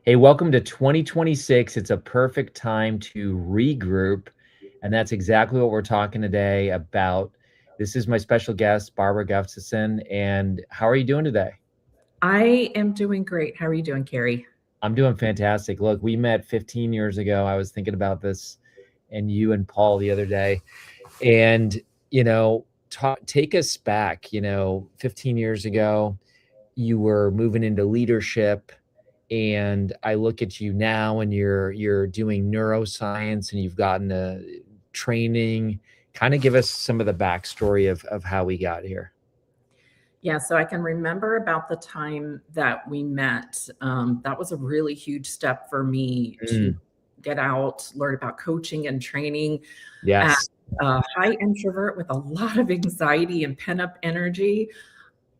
Hey, welcome to 2026. It's a perfect time to regroup. And that's exactly what we're talking today about. This is my special guest, Barbara Gustavson. And how are you doing today? I am doing great. How are you doing, Carrie? I'm doing fantastic. Look, we met 15 years ago. I was thinking about this and you and Paul the other day. And, take us back, 15 years ago, you were moving into leadership. And I look at you now and you're doing neuroscience and you've gotten a training. Kind of give us some of the backstory of how we got here. Yeah, so I can remember about the time that we met. That was a really huge step for me to Mm, get out, learn about coaching and training. As yes. a high introvert with a lot of anxiety and pent up energy,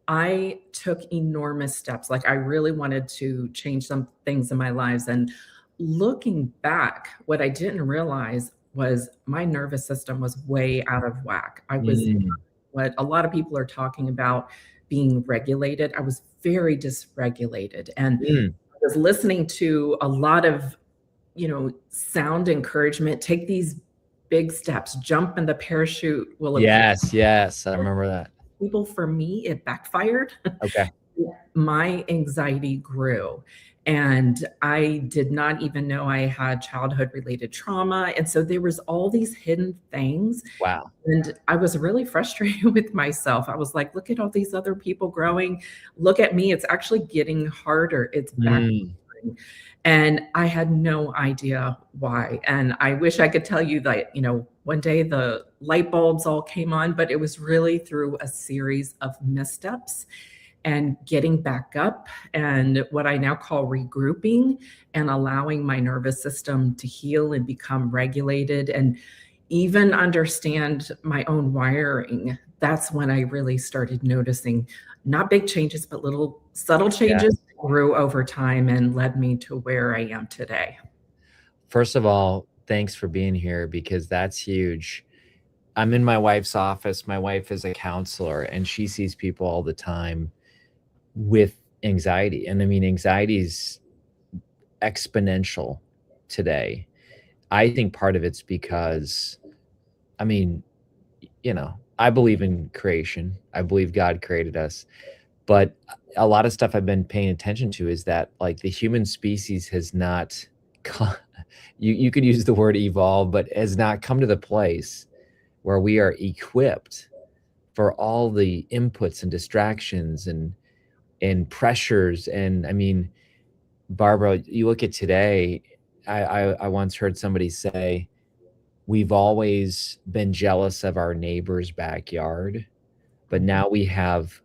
I took enormous steps. Like I really wanted to change some things in my lives. And looking back, what I didn't realize was my nervous system was way out of whack. I was Mm, what a lot of people are talking about being regulated. I was very dysregulated and mm. I was listening to a lot of, sound encouragement, take these big steps, jump and the parachute will appear. Yes, yes. I remember that. People, for me, it backfired. Okay. My anxiety grew and I did not even know I had childhood related trauma. And so there was all these hidden things. Wow. And I was really frustrated with myself. I was like, look at all these other people growing. Look at me. It's actually getting harder. It's back. Mm. And I had no idea why. And I wish I could tell you that, one day the light bulbs all came on, but it was really through a series of missteps and getting back up and what I now call regrouping and allowing my nervous system to heal and become regulated and even understand my own wiring. That's when I really started noticing not big changes, but little subtle Yeah. changes that grew over time and led me to where I am today. First of all, thanks for being here because that's huge. I'm in my wife's office. My wife is a counselor and she sees people all the time with anxiety. And I mean, anxiety is exponential today. I think part of it's because, I mean, I believe in creation. I believe God created us. But a lot of stuff I've been paying attention to is that like the human species has not you could use the word evolve, but has not come to the place where we are equipped for all the inputs and distractions and pressures. And I mean, Barbara, you look at today, I once heard somebody say, we've always been jealous of our neighbor's backyard, but Mhm. now we have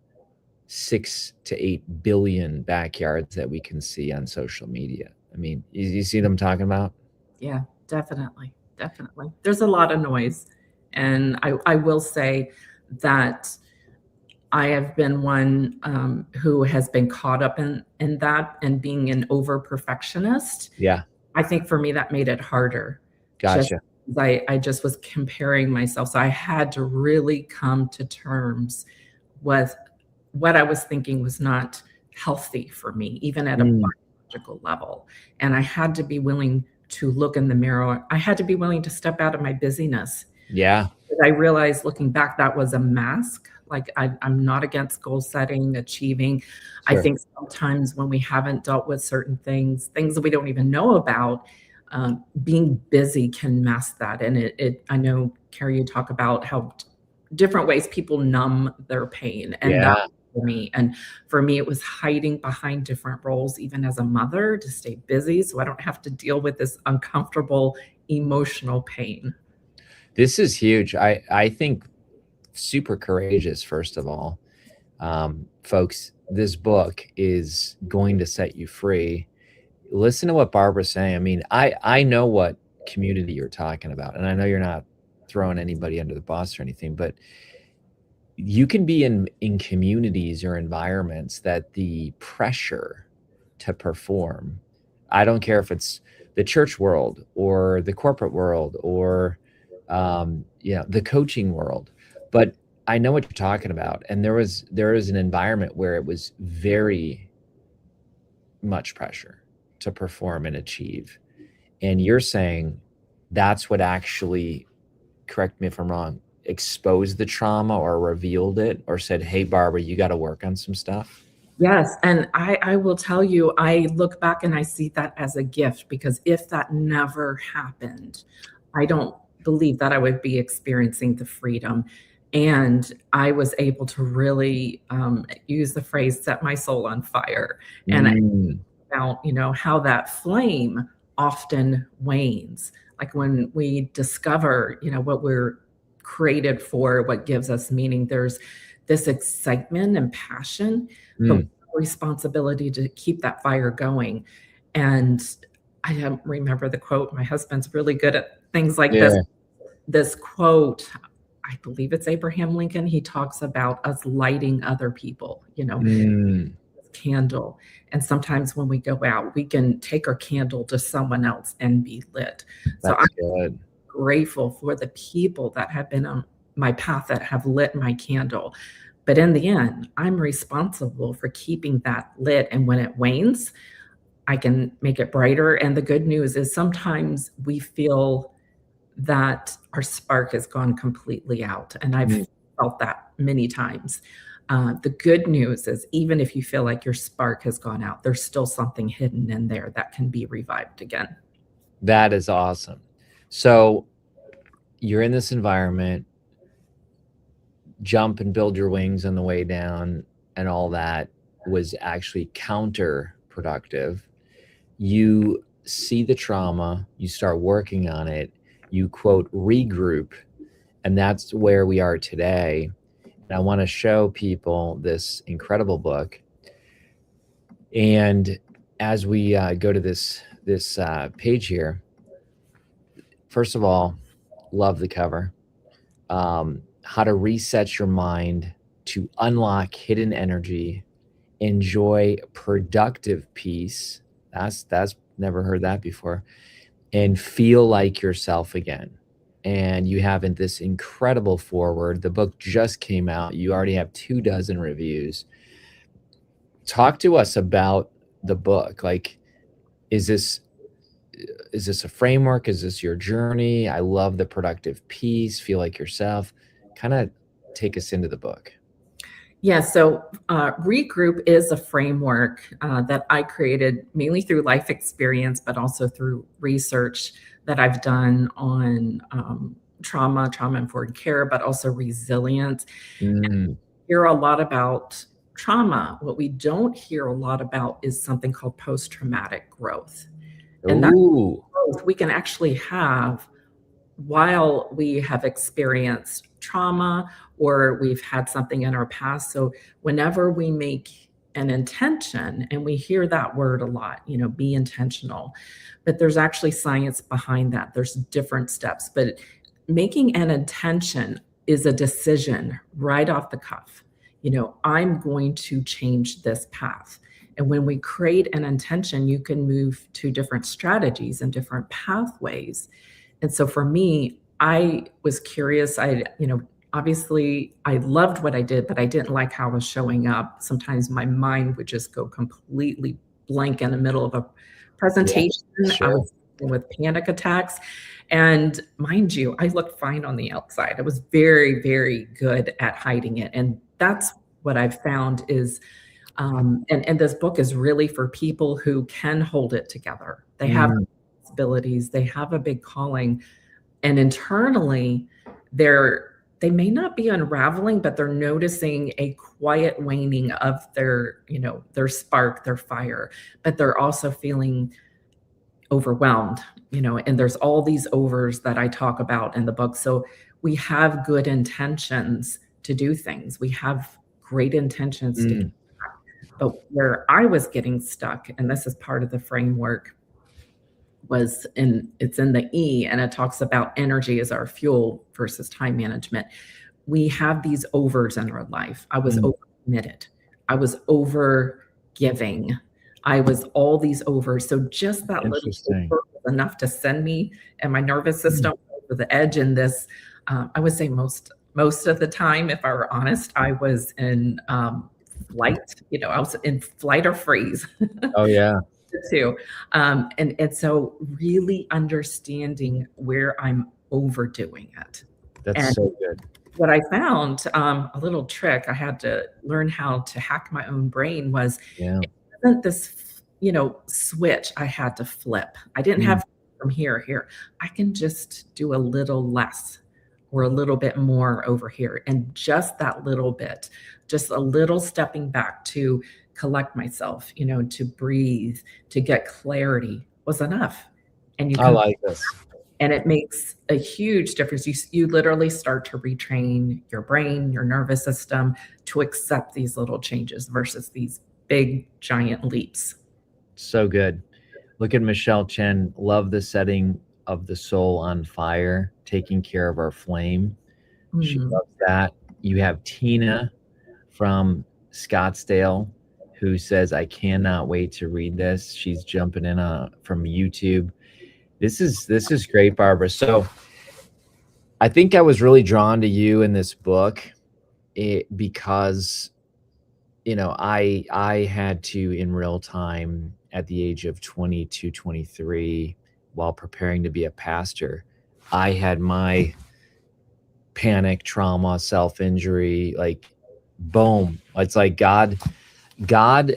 6 to 8 billion backyards that we can see on social media. I mean, you see what I'm talking about? Yeah, definitely. Definitely. There's a lot of noise. And I will say that I have been one who has been caught up in that and being an over perfectionist. Yeah, I think for me that made it harder. Just gotcha. I just was comparing myself. So I had to really come to terms with what I was thinking was not healthy for me, even at a Mm, biological level. And I had to be willing to look in the mirror. I had to be willing to step out of my busyness. yeah, I realized looking back that was a mask. Like I'm not against goal setting, achieving. I sure. think sometimes when we haven't dealt with certain things that we don't even know about, being busy can mask that. And I know, Carrie, you talk about how different ways people numb their pain, and that Yeah. for me. And for me, it was hiding behind different roles, even as a mother, to stay busy, so I don't have to deal with this uncomfortable emotional pain. This is huge. I think super courageous, first of all. Folks, this book is going to set you free. Listen to what Barbara's saying. I mean, I know what community you're talking about, and I know you're not throwing anybody under the bus or anything, but you can be in communities or environments that the pressure to perform, I don't care if it's the church world or the corporate world or the coaching world, but I know what you're talking about. And there was an environment where it was very much pressure. to perform and achieve. And you're saying that's what actually, correct me if I'm wrong, exposed the trauma or revealed it or said, hey, Barbara, you got to work on some stuff? Yes, and I will tell you, I look back and I see that as a gift, because if that never happened, I don't believe that I would be experiencing the freedom. And I was able to really use the phrase "set my soul on fire," and Mm, about, how that flame often wanes. Like when we discover, what we're created for, what gives us meaning, there's this excitement and passion, but mm, responsibility to keep that fire going. And I don't remember the quote. My husband's really good at things like this. yeah. This quote, I believe it's Abraham Lincoln. He talks about us lighting other people, Mm, candle. And sometimes when we go out, we can take our candle to someone else and be lit. So I'm that's good. grateful for the people that have been on my path that have lit my candle. But in the end, I'm responsible for keeping that lit. And when it wanes, I can make it brighter. And the good news is sometimes we feel that our spark has gone completely out. And Mm. I've felt that many times. The good news is, even if you feel like your spark has gone out, there's still something hidden in there that can be revived again. That is awesome. So you're in this environment, jump and build your wings on the way down, and all that was actually counterproductive. You see the trauma, you start working on it, you quote regroup, and that's where we are today. And I want to show people this incredible book. And as we go to this page here, first of all, love the cover. How to reset your mind to unlock hidden energy, enjoy productive peace. That's never heard that before. And feel like yourself again. And you have this incredible forward. The book just came out. You already have 24 reviews. Talk to us about the book. Like, is this a framework? Is this your journey? I love the productive piece. Feel like yourself. Kind of take us into the book. Yeah, so Regroup is a framework that I created mainly through life experience, but also through research that I've done on trauma-informed care, but also resilience. Mm. Hear a lot about trauma. What we don't hear a lot about is something called post-traumatic growth. And that Ooh. growth we can actually have while we have experienced trauma or we've had something in our past. So whenever we make an intention, and we hear that word a lot, be intentional, but there's actually science behind that. There's different steps, but making an intention is a decision right off the cuff. I'm going to change this path. And when we create an intention, you can move to different strategies and different pathways. And so for me, I was curious. Obviously I loved what I did, but I didn't like how I was showing up. Sometimes my mind would just go completely blank in the middle of a Yeah, presentation. I sure. was dealing with panic attacks. And mind you, I looked fine on the outside. I was very, very good at hiding it. And that's what I've found is, and this book is really for people who can hold it together. They have Mm. abilities, they have a big calling, and internally they may not be unraveling, but they're noticing a quiet waning of their spark, their fire, but they're also feeling overwhelmed, and there's all these overs that I talk about in the book. So we have good intentions to do things. We have great intentions to, Mm. but where I was getting stuck, and this is part of the framework, it's in the E, and it talks about energy as our fuel versus time management. We have these overs in our life. I was Mm. overcommitted. I was over giving. I was all these overs. So just that little Interesting. over was enough to send me and my nervous Mm. system over the edge in this. I would say most of the time, if I were honest, I was in flight. I was in flight or freeze. Oh, yeah. too. And so really understanding where I'm overdoing it. That's And so good. what I found, a little trick I had to learn how to hack my own brain was Yeah. it wasn't this, switch I had to flip. I didn't Mm. have from here. I can just do a little less or a little bit more over here. And just that little bit, just a little stepping back to collect myself, to breathe, to get clarity was enough. And you I can like this. and it makes a huge difference. You literally start to retrain your brain, your nervous system to accept these little changes versus these big giant leaps. So good. Look at Michelle Chen. Love the setting of the soul on fire, taking care of our flame. She Mm. loves that. You have Tina from Scottsdale who says, I cannot wait to read this. She's jumping in from YouTube. This is great, Barbara. So I think I was really drawn to you in this book because I had to, in real time at the age of 22, 23, while preparing to be a pastor, I had my panic, trauma, self-injury, like boom. It's like God,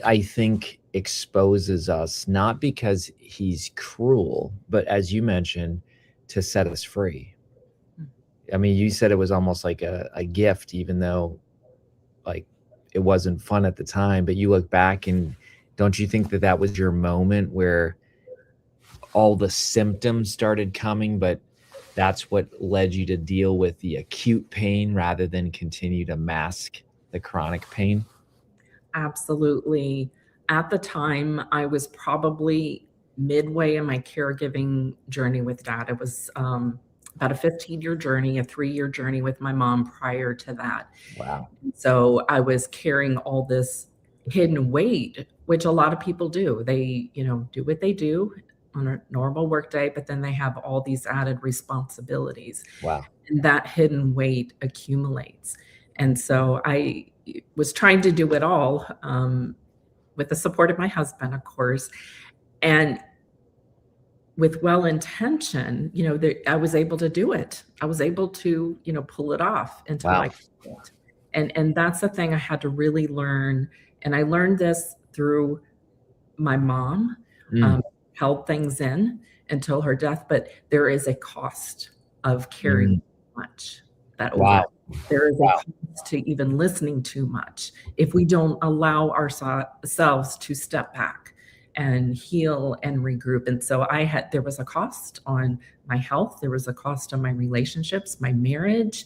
I think, exposes us not because he's cruel, but as you mentioned, to set us free. I mean, you said it was almost like a gift, even though like it wasn't fun at the time, but you look back and don't you think that that was your moment where all the symptoms started coming, but that's what led you to deal with the acute pain rather than continue to mask the chronic pain? Absolutely. At the time, I was probably midway in my caregiving journey with dad. It was about a 15-year journey, a 3-year journey with my mom prior to that. Wow. So I was carrying all this hidden weight, which a lot of people do. They, do what they do on a normal workday, but then they have all these added responsibilities. Wow. And that hidden weight accumulates. And so I was trying to do it all with the support of my husband, of course. And with well intention, I was able to do it. I was able to, pull it off until Wow. I couldn't. And that's the thing I had to really learn. And I learned this through my mom, Mm. held things in until her death, but there is a cost of carrying Mm. much that over. Wow. There is a Wow. cost to even listening too much if we don't allow ourselves to step back and heal and regroup. And so there was a cost on my health, there was a cost on my relationships, my marriage,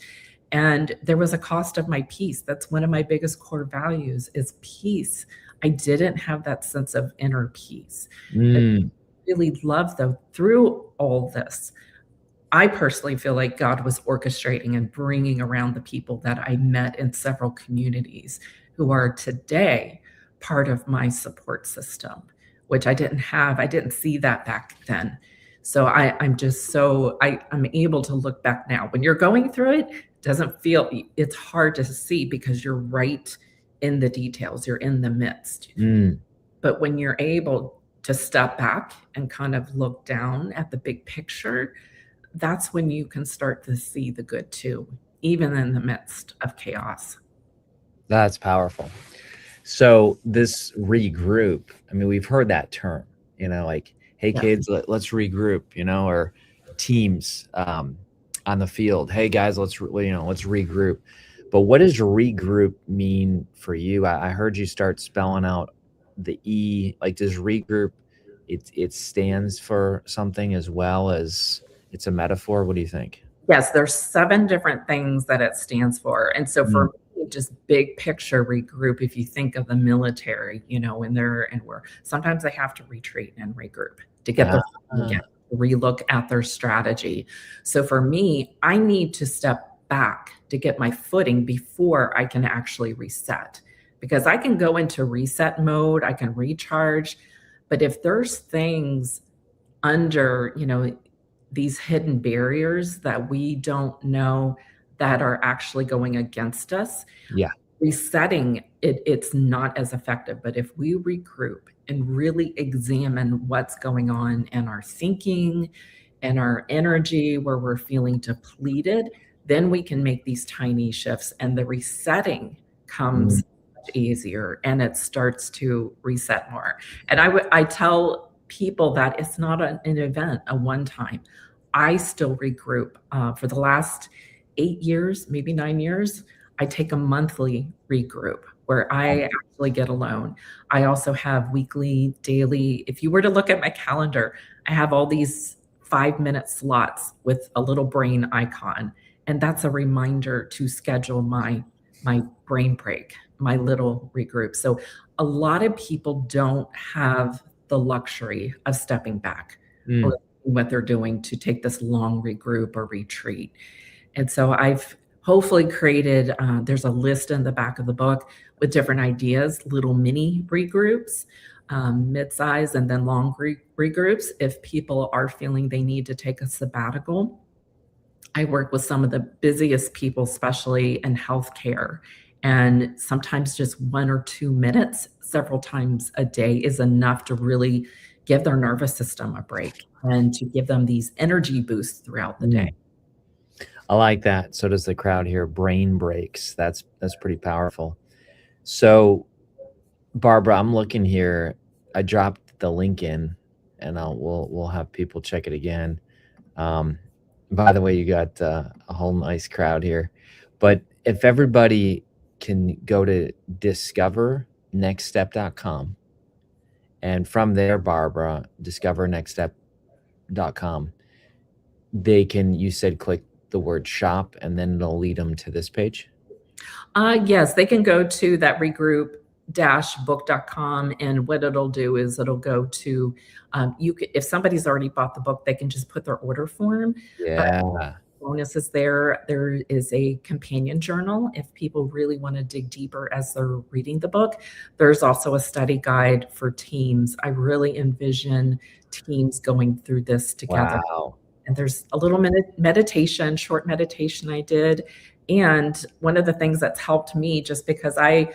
and there was a cost of my peace. That's one of my biggest core values is peace. I didn't have that sense of inner peace. Mm. Really love though through all this, I personally feel like God was orchestrating and bringing around the people that I met in several communities who are today part of my support system, which I didn't have. I didn't see that back then. So I'm able to look back now. When you're going through it, it's hard to see because you're right in the details, you're in the midst. Mm. But when you're able to step back and kind of look down at the big picture, that's when you can start to see the good too, even in the midst of chaos. That's powerful. So this regroup, I mean, we've heard that term, like, hey Yeah. kids, let's regroup, or teams on the field. Hey guys, let's regroup. But what does regroup mean for you? I heard you start spelling out the E. Like, does regroup, it stands for something as well as it's a metaphor? What do you think? Yes, there's 7 different things that it stands for. And so Mm. for me, just big picture regroup, if you think of the military, when where sometimes they have to retreat and regroup to get their footing again, relook at their strategy. So for me, I need to step back to get my footing before I can actually reset. Because I can go into reset mode, I can recharge, but if there's things under, these hidden barriers that we don't know that are actually going against us, Yeah. resetting it's not as effective. But if we regroup and really examine what's going on in our thinking and our energy, where we're feeling depleted, then we can make these tiny shifts, and the resetting comes Mm, much easier, and it starts to reset more. And I tell people that it's not an event, a one time. I still regroup. For the last 8 years, maybe 9 years, I take a monthly regroup where I actually get alone. I also have weekly, daily. If you were to look at my calendar, I have all these 5-minute slots with a little brain icon. And that's a reminder to schedule my brain break, my little regroup. So a lot of people don't have the luxury of stepping back mm, or what they're doing to take this long regroup or retreat. And so I've hopefully created, there's a list in the back of the book with different ideas, little mini regroups, mid-size and then long regroups. If people are feeling they need to take a sabbatical, I work with some of the busiest people, especially in healthcare. And sometimes just 1 or 2 minutes, several times a day, is enough to really give their nervous system a break and to give them these energy boosts throughout the day. mm. I like that. So does the crowd here. Brain breaks. That's pretty powerful. So, Barbara, I'm looking here. I dropped the link in, and we'll have people check it again. By the way, you got a whole nice crowd here. But if everybody can go to discovernextstep.com, and from there, Barbara, discovernextstep.com, they can, you said, click the word shop, and then it'll lead them to this page. Yes, they can go to that regroup-book.com, and what it'll do is it'll go to, if somebody's already bought the book, they can just put their order form. But Yeah. bonus is there is a companion journal if people really want to dig deeper as they're reading the book. There's also a study guide for teams. I really envision teams going through this together. Wow. And there's a little meditation, short meditation I did. And one of the things that's helped me, just because I'm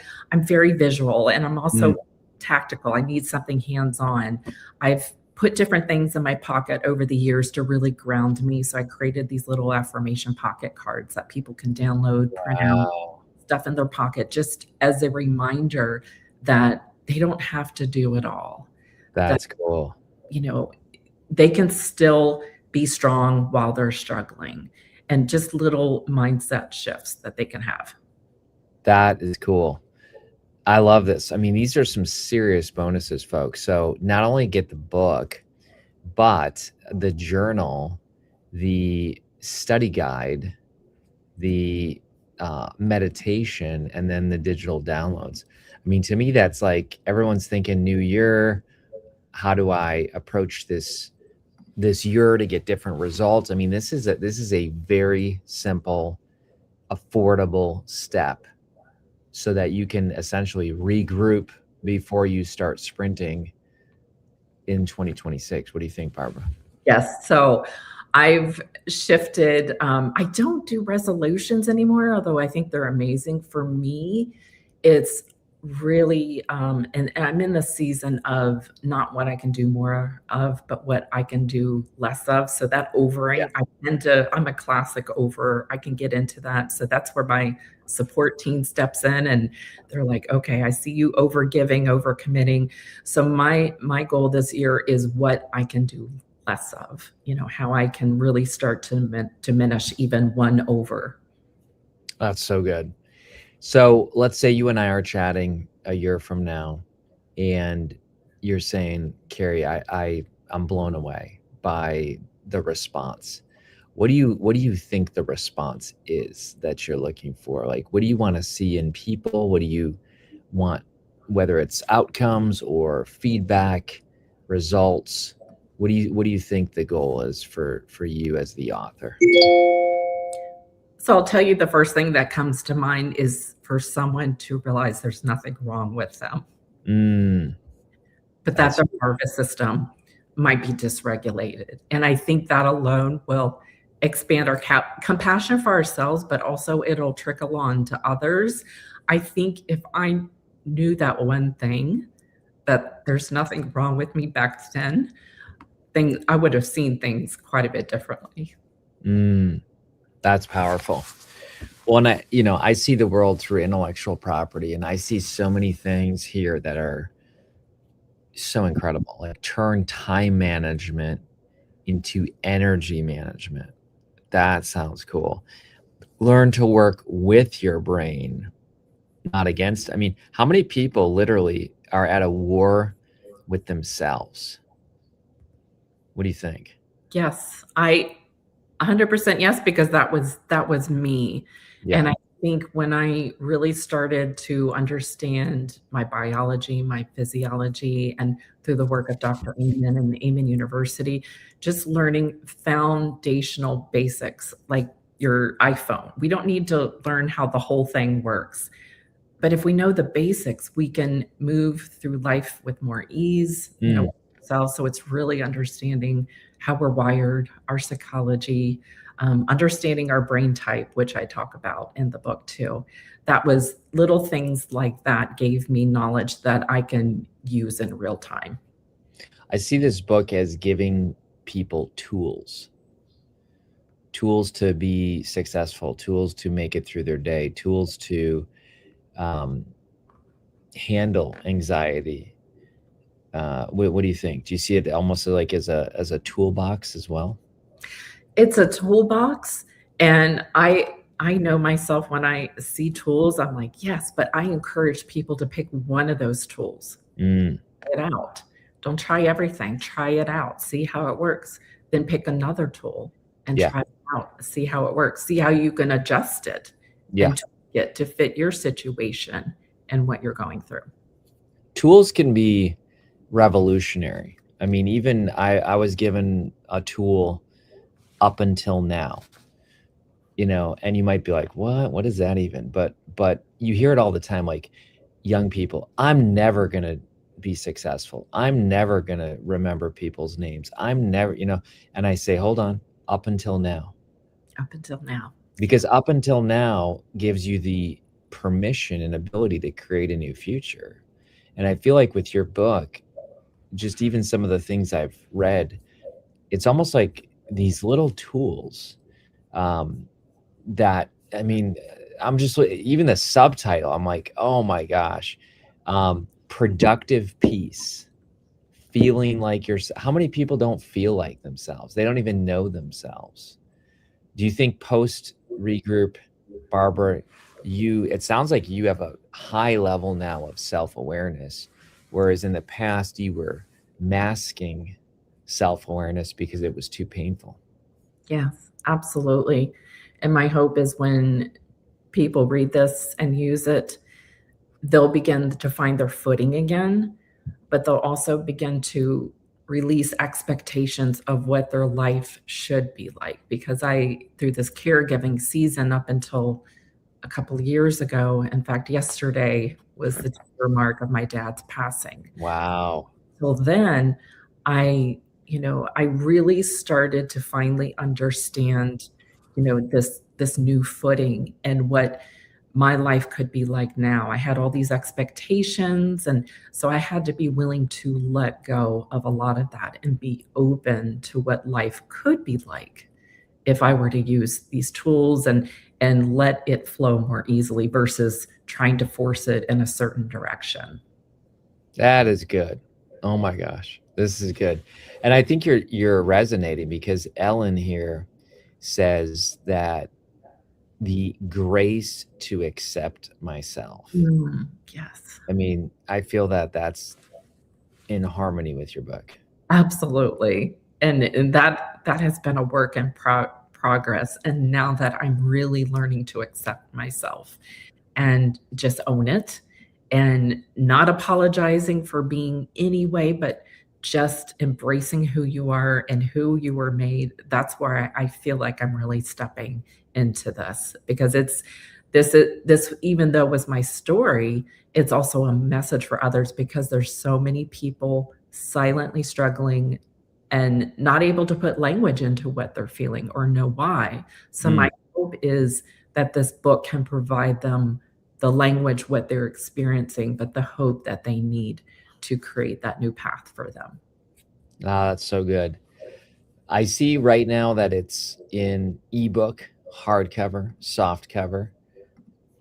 very visual and I'm also Mm, tactical, I need something hands-on. I've put different things in my pocket over the years to really ground me. So I created these little affirmation pocket cards that people can download, print out, wow. stuff in their pocket, just as a reminder that they don't have to do it all. That, That's cool. you know, they can still be strong while they're struggling, and just little mindset shifts that they can have. That is cool. I love this. I mean, these are some serious bonuses, folks. So not only get the book, but the journal, the study guide, the meditation, and then the digital downloads. I mean, to me, that's like everyone's thinking new year. How do I approach this year to get different results? I mean, this is a very simple, affordable step so that you can essentially regroup before you start sprinting in 2026. What do you think, Barbara? Yes. So I've shifted. I don't do resolutions anymore, although I think they're amazing. For me, it's really, and I'm in the season of not what I can do more of, but what I can do less of. So that overing, I'm a classic over, I can get into that. So that's where my support team steps in, and they're like, okay, I see you over giving, over committing. So my goal this year is what I can do less of, how I can really start to diminish even one over. That's so good. So let's say you and I are chatting a year from now, and you're saying, Carrie, I'm blown away by the response. What do you think the response is that you're looking for? Like, what do you want to see in people? What do you want, whether it's outcomes or feedback, results? What do you think the goal is for you as the author? So I'll tell you, the first thing that comes to mind is for someone to realize there's nothing wrong with them, but that That's their nervous system might be dysregulated. And I think that alone will expand our compassion for ourselves, but also it'll trickle on to others. I think if I knew that one thing, that there's nothing wrong with me back then, I would have seen things quite a bit differently. That's powerful. Well, and I see the world through intellectual property, and I see so many things here that are so incredible. Like turn time management into energy management. That sounds cool. Learn to work with your brain, not against. I mean, how many people literally are at a war with themselves? What do you think? Yes, 100% yes, because that was me. Yeah. And I think when I really started to understand my biology, my physiology, and through the work of Dr. Amen and Amen University, just learning foundational basics like your iPhone. We don't need to learn how the whole thing works. But if we know the basics, we can move through life with more ease, so it's really understanding how we're wired, our psychology, understanding our brain type, which I talk about in the book too. That was little things like that gave me knowledge that I can use in real time. I see this book as giving people tools to be successful, tools to make it through their day, tools to handle anxiety. What do you think? Do you see it almost like as a toolbox as well? It's a toolbox, and I know myself when I see tools, I'm like, yes, but I encourage people to pick one of those tools. Try it out. Don't try everything. Try it out. See how it works. Then pick another tool and try it out. See how it works. See how you can adjust it and tweak it to fit your situation and what you're going through. Tools can be revolutionary. I mean, even I was given a tool up until now, and you might be like, what is that even? But you hear it all the time, like young people, I'm never going to be successful. I'm never going to remember people's names. I'm never, and I say, hold on, up until now. Up until now. Because up until now gives you the permission and ability to create a new future. And I feel like with your book, just even some of the things I've read, it's almost like these little tools that, I mean, I'm just, even the subtitle, I'm like, oh my gosh, productive peace, feeling like how many people don't feel like themselves? They don't even know themselves. Do you think post Regroup, Barbara, it sounds like you have a high level now of self-awareness, whereas in the past you were masking self-awareness because it was too painful? Yes, absolutely. And my hope is when people read this and use it, they'll begin to find their footing again, but they'll also begin to release expectations of what their life should be like. Because through this caregiving season up until a couple of years ago, in fact, yesterday was the 2-year mark of my dad's passing. Wow. Till then, I really started to finally understand, this new footing and what my life could be like now. I had all these expectations, and so I had to be willing to let go of a lot of that and be open to what life could be like if I were to use these tools and let it flow more easily versus trying to force it in a certain direction. That is good. Oh my gosh, this is good. And I think you're resonating because Ellen here says that the grace to accept myself. Yes. I mean, I feel that that's in harmony with your book. Absolutely. And that has been a work in progress. And now that I'm really learning to accept myself and just own it and not apologizing for being any way, but just embracing who you are and who you were made. That's where I feel like I'm really stepping into this, because this even though was my story, it's also a message for others, because there's so many people silently struggling and not able to put language into what they're feeling or know why. So my hope is that this book can provide them the language, what they're experiencing, but the hope that they need to create that new path for them. Ah, that's so good. I see right now that it's in ebook, hardcover, soft cover.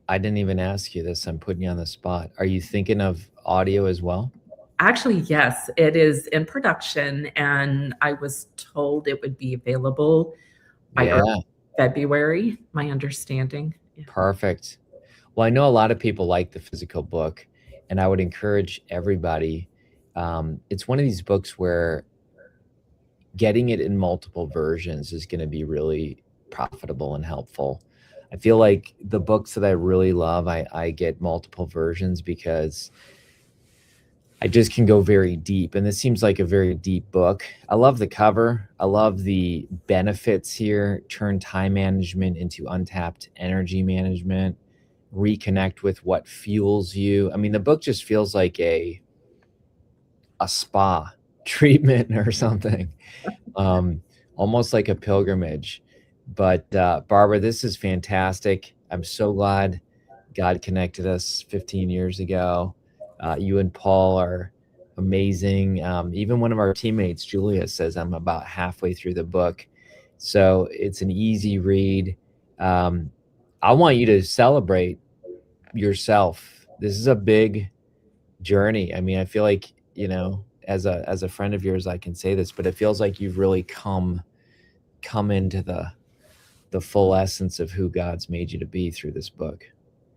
I didn't even ask you this. I'm putting you on the spot. Are you thinking of audio as well? Actually, yes, it is in production, and I was told it would be available by early Yeah, February, my understanding. Yeah. perfect. Well, I know a lot of people like the physical book, and I would encourage everybody. It's one of these books where getting it in multiple versions is going to be really profitable and helpful. I feel like the books that I really love, I get multiple versions because I just can go very deep. And this seems like a very deep book. I love the cover. I love the benefits here. Turn time management into untapped energy management. Reconnect with what fuels you. I mean, the book just feels like a spa treatment or something. Um, Almost like a pilgrimage. But Barbara, this is fantastic. I'm so glad God connected us 15 years ago. You and Paul are amazing. Even one of our teammates, Julia, says I'm about halfway through the book. So it's an easy read. I want you to celebrate yourself. This is a big journey. I mean, I feel like, as a friend of yours, I can say this, but it feels like you've really come into the full essence of who God's made you to be through this book.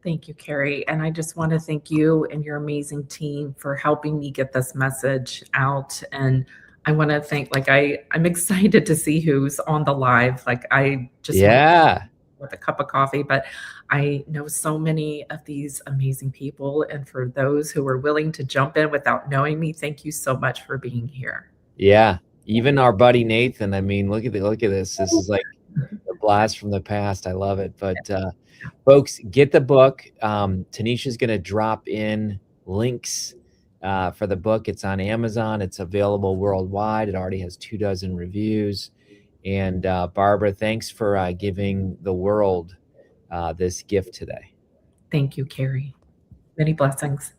Thank you, Carrie. And I just want to thank you and your amazing team for helping me get this message out. And I want to thank, like, I'm excited to see who's on the live. Like, I just want Yeah. with a cup of coffee, but I know so many of these amazing people. And for those who are willing to jump in without knowing me, thank you so much for being here. Yeah. Even our buddy Nathan, I mean, look at this. This is like a blast from the past. I love it. But folks, get the book. Tanisha's going to drop in links for the book. It's on Amazon. It's available worldwide. It already has 24 reviews. And Barbara, thanks for giving the world this gift today. Thank you, Carrie. Many blessings.